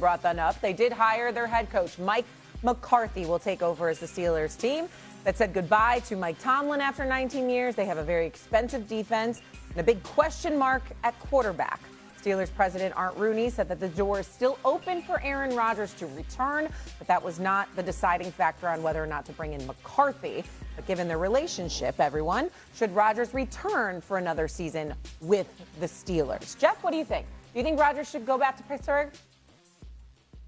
brought that up. They did hire their head coach. Mike McCarthy will take over as the Steelers team that said goodbye to Mike Tomlin after 19 years. They have a very expensive defense and a big question mark at quarterback. Steelers president Art Rooney said that the door is still open for Aaron Rodgers to return, but that was not the deciding factor on whether or not to bring in McCarthy. But given their relationship, everyone, should Rodgers return for another season with the Steelers? Jeff, what do you think? Do you think Rodgers should go back to Pittsburgh?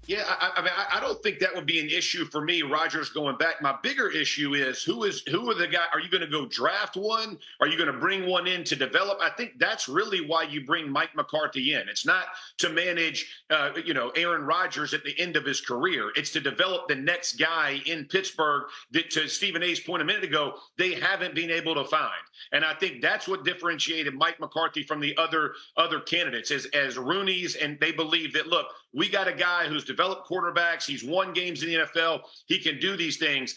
Yeah, I mean, I don't think that would be an issue for me, Rodgers going back. My bigger issue is who are the guys? Are you going to go draft one? Are you going to bring one in to develop? I think that's really why you bring Mike McCarthy in. It's not to manage, Aaron Rodgers at the end of his career. It's to develop the next guy in Pittsburgh that, to Stephen A's point a minute ago, they haven't been able to find. And I think that's what differentiated Mike McCarthy from the other candidates as Rooney's. And they believe that, look, we got a guy who's developed quarterbacks. He's won games in the NFL. He can do these things.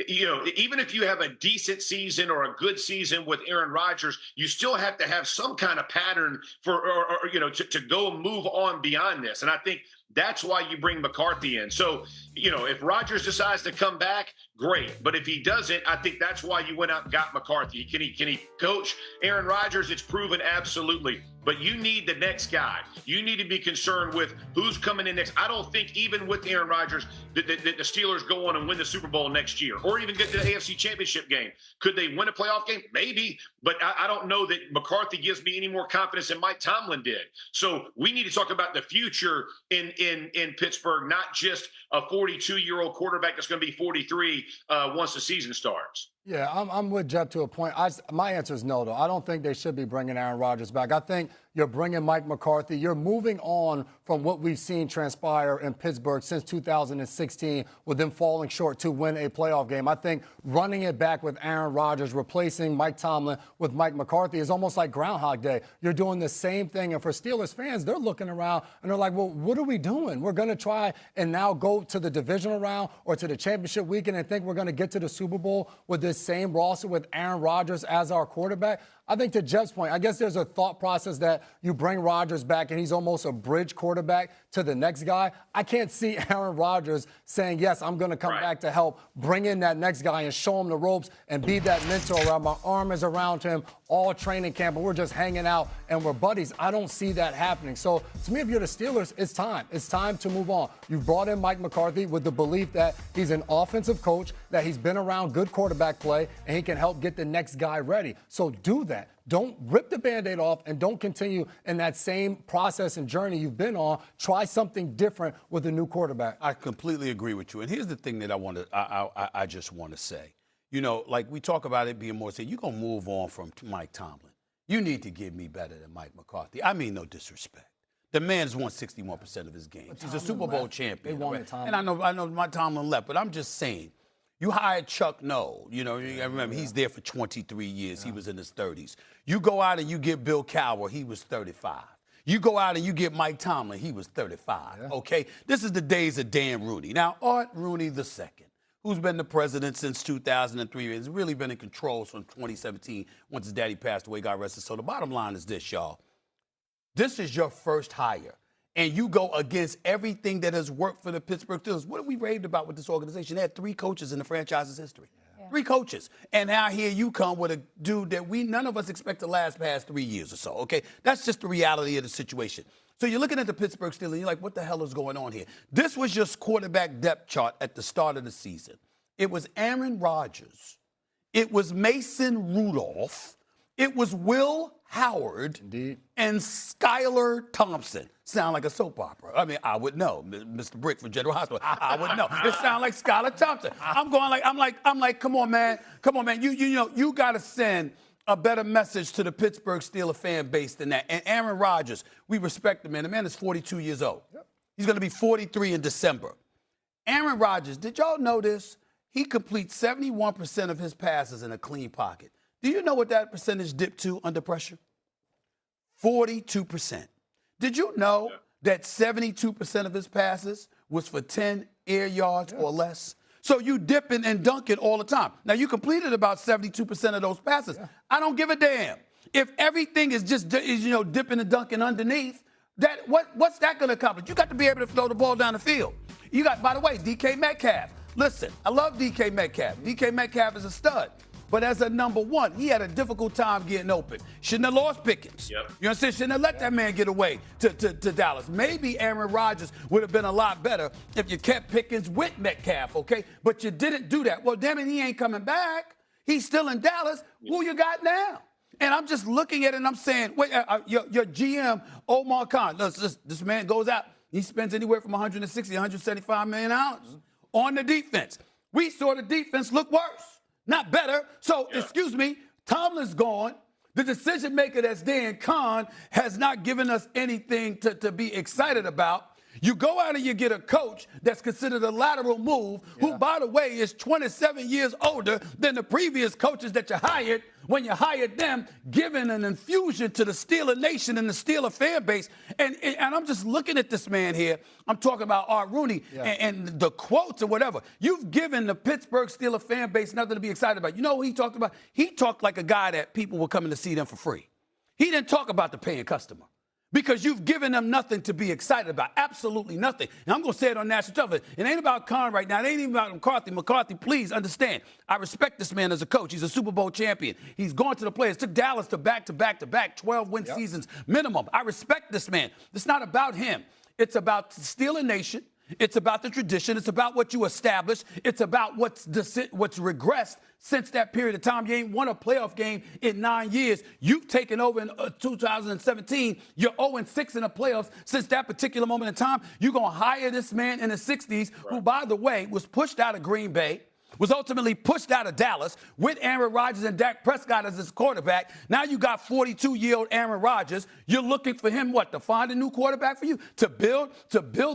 You know, even if you have a decent season or a good season with Aaron Rodgers, you still have to have some kind of pattern to go and move on beyond this. And I think that's why you bring McCarthy in. So, if Rodgers decides to come back, great. But if he doesn't, I think that's why you went out and got McCarthy. Can he coach Aaron Rodgers? It's proven absolutely. But you need the next guy. You need to be concerned with who's coming in next. I don't think even with Aaron Rodgers that the Steelers go on and win the Super Bowl next year or even get to the AFC Championship game. Could they win a playoff game? Maybe. But I don't know that McCarthy gives me any more confidence than Mike Tomlin did. So we need to talk about the future in Pittsburgh, not just a 42-year-old quarterback that's going to be 43 once the season starts. Yeah, I'm with Jeff to a point. My answer is no, though. I don't think they should be bringing Aaron Rodgers back. I think you're bringing Mike McCarthy. You're moving on from what we've seen transpire in Pittsburgh since 2016 with them falling short to win a playoff game. I think running it back with Aaron Rodgers, replacing Mike Tomlin with Mike McCarthy is almost like Groundhog Day. You're doing the same thing. And for Steelers fans, they're looking around and they're like, well, what are we doing? We're going to try and now go to the divisional round or to the championship weekend and think we're going to get to the Super Bowl with this same roster with Aaron Rodgers as our quarterback. I think to Jeff's point, I guess there's a thought process that you bring Rodgers back and he's almost a bridge quarterback to the next guy. I can't see Aaron Rodgers saying, yes, I'm going to come back to help bring in that next guy and show him the ropes and be that mentor where my arm is around him all training camp and we're just hanging out and we're buddies. I don't see that happening. So to me, if you're the Steelers, it's time. It's time to move on. You've brought in Mike McCarthy with the belief that he's an offensive coach, that he's been around good quarterback play, and he can help get the next guy ready. So do that. Don't rip the Band-Aid off and don't continue in that same process and journey you've been on. Try something different with a new quarterback. I completely agree with you. And here's the thing that I just want to say. You know, like we talk about it being more, say, you're going to move on from Mike Tomlin. You need to give me better than Mike McCarthy. I mean, no disrespect. The man's won 61% of his games. He's a Super Bowl champion. They won the Tomlin. And I know my Tomlin left, but I'm just saying, you hired Chuck Noll. You know, I remember he's there for 23 years. He was in his 30s. You go out and you get Bill Cowher. He was 35. You go out and you get Mike Tomlin. He was 35. Okay? This is the days of Dan Rooney. Now, Art Rooney II, who's been the president since 2003, has really been in control from 2017 once his daddy passed away, God rest his soul. The bottom line is this, y'all. This is your first hire. And you go against everything that has worked for the Pittsburgh Steelers. What have we raved about with this organization? They had 3 coaches in the franchise's history. Yeah. 3 coaches. And now here you come with a dude that none of us expect to last past 3 years or so, okay? That's just the reality of the situation. So you're looking at the Pittsburgh Steelers, and you're like, what the hell is going on here? This was your quarterback depth chart at the start of the season. It was Aaron Rodgers. It was Mason Rudolph. It was Will Howard. Indeed. And Skylar Thompson. Sound like a soap opera. I mean, I would know. Mr. Brick from General Hospital. I would know. It sound like Skylar Thompson. I'm like, come on, man. Come on, man. You got to send a better message to the Pittsburgh Steelers fan base than that. And Aaron Rodgers, we respect the man. The man is 42 years old. Yep. He's going to be 43 in December. Aaron Rodgers, did y'all know this? He completes 71% of his passes in a clean pocket. Do you know what that percentage dipped to under pressure? 42%. Did you know that 72% of his passes was for 10 air yards or less? So you dipping and dunking all the time. Now, you completed about 72% of those passes. I don't give a damn. If everything is just, dipping and dunking underneath, What's that going to accomplish? You got to be able to throw the ball down the field. You got, by the way, DK Metcalf. Listen, I love DK Metcalf. DK Metcalf is a stud. But as a number one, he had a difficult time getting open. Shouldn't have lost Pickens. Yep. You understand? Shouldn't have let that man get away to Dallas. Maybe Aaron Rodgers would have been a lot better if you kept Pickens with Metcalf, okay? But you didn't do that. Well, damn it, he ain't coming back. He's still in Dallas. Who you got now? And I'm just looking at it and I'm saying, wait, your GM, Omar Khan, this man goes out. He spends anywhere from $160, $175 million on the defense. We saw the defense look worse, not better. So, excuse me, Tomlin's gone. The decision maker that's there in Khan has not given us anything to be excited about. You go out and you get a coach that's considered a lateral move, who, by the way, is 27 years older than the previous coaches that you hired when you hired them, giving an infusion to the Steeler Nation and the Steeler fan base. And I'm just looking at this man here. I'm talking about Art Rooney and the quotes or whatever. You've given the Pittsburgh Steeler fan base nothing to be excited about. You know what he talked about? He talked like a guy that people were coming to see them for free. He didn't talk about the paying customer. Because you've given them nothing to be excited about. Absolutely nothing. And I'm going to say it on national television. It ain't about Khan right now. It ain't even about McCarthy. McCarthy, please understand. I respect this man as a coach. He's a Super Bowl champion. He's gone to the players. Took Dallas to back 12-win seasons minimum. I respect this man. It's not about him. It's about the Steeler Nation. It's about the tradition. It's about what you established. It's about what's regressed since that period of time. You ain't won a playoff game in 9 years. You've taken over in 2017. You're 0-6 in the playoffs since that particular moment in time. You're going to hire this man in the 60s, who, by the way, was pushed out of Green Bay, was ultimately pushed out of Dallas with Aaron Rodgers and Dak Prescott as his quarterback. Now you got 42-year-old Aaron Rodgers. You're looking for him, to find a new quarterback for you, to build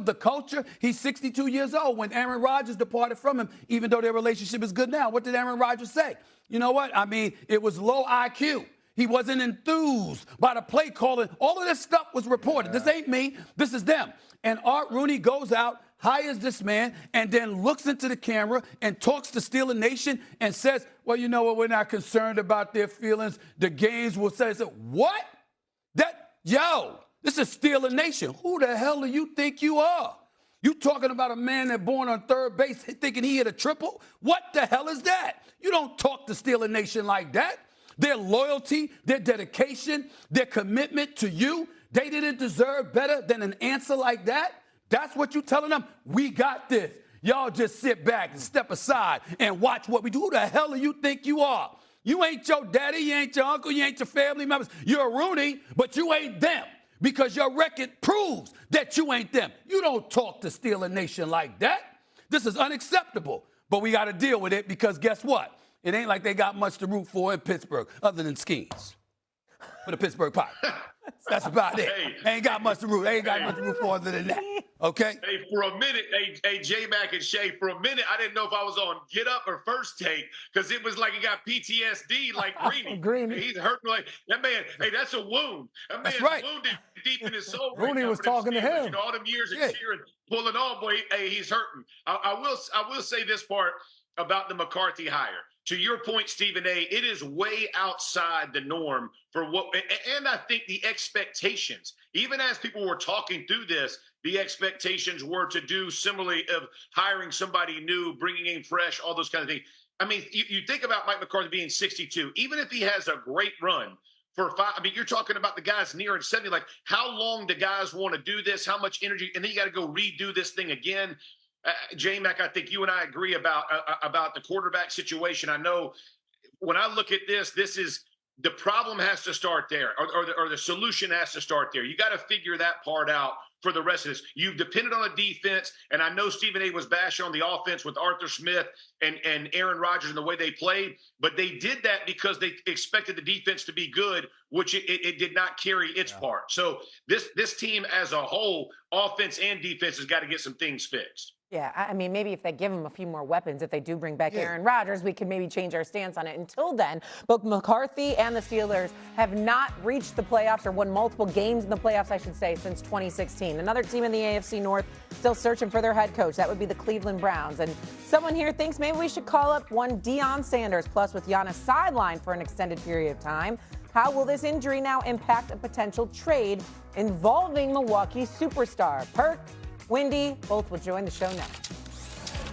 the culture. He's 62 years old when Aaron Rodgers departed from him, even though their relationship is good now. What did Aaron Rodgers say? You know what? I mean, it was low IQ. He wasn't enthused by the play calling. All of this stuff was reported. This ain't me. This is them. And Art Rooney goes out, hires this man, and then looks into the camera and talks to Steeler Nation and says, well, you know what, we're not concerned about their feelings. The games will say, what? This is Steeler Nation. Who the hell do you think you are? You talking about a man that born on third base thinking he hit a triple? What the hell is that? You don't talk to Steeler Nation like that. Their loyalty, their dedication, their commitment to you, they didn't deserve better than an answer like that. That's what you telling them? We got this. Y'all just sit back and step aside and watch what we do. Who the hell do you think you are? You ain't your daddy, you ain't your uncle, you ain't your family members. You're a Rooney, but you ain't them because your record proves that you ain't them. You don't talk to Steeler Nation like that. This is unacceptable, but we got to deal with it because guess what? It ain't like they got much to root for in Pittsburgh other than schemes for the Pittsburgh Pirates. That's about it. They ain't got much to root. They ain't got much to root for other than that. Okay? Hey, for a minute, J-Mac and Shay, for a minute, I didn't know if I was on Get Up or First Take because it was like he got PTSD like Greeny. Greeny. He's hurting like that man. Hey, that's a wound. That man's wounded deep in his soul. Rooney was talking to him. You know, all them years of cheering, pulling on, boy, he's hurting. I will say this part about the McCarthy hire. To your point, Stephen A., it is way outside the norm for what, and I think the expectations, even as people were talking through this, the expectations were to do similarly of hiring somebody new, bringing in fresh, all those kind of things. I mean, you think about Mike McCarthy being 62, even if he has a great run for 5, I mean, you're talking about the guys near 70, like how long do guys want to do this, how much energy, and then you got to go redo this thing again. J-Mac, I think you and I agree about the quarterback situation. I know when I look at this is the problem has to start there, or the solution has to start there. You got to figure that part out for the rest of this. You've depended on a defense, and I know Stephen A. was bashing on the offense with Arthur Smith and Aaron Rodgers and the way they played, but they did that because they expected the defense to be good, which it did not carry its part. So this team as a whole, offense and defense, has got to get some things fixed. Yeah, I mean, maybe if they give him a few more weapons, if they do bring back Aaron Rodgers, we can maybe change our stance on it. Until then, both McCarthy and the Steelers have not reached the playoffs or won multiple games in the playoffs, I should say, since 2016. Another team in the AFC North still searching for their head coach. That would be the Cleveland Browns. And someone here thinks maybe we should call up one Deion Sanders, plus with Giannis sidelined for an extended period of time. How will this injury now impact a potential trade involving Milwaukee superstar? Perk, Wendy, both will join the show next.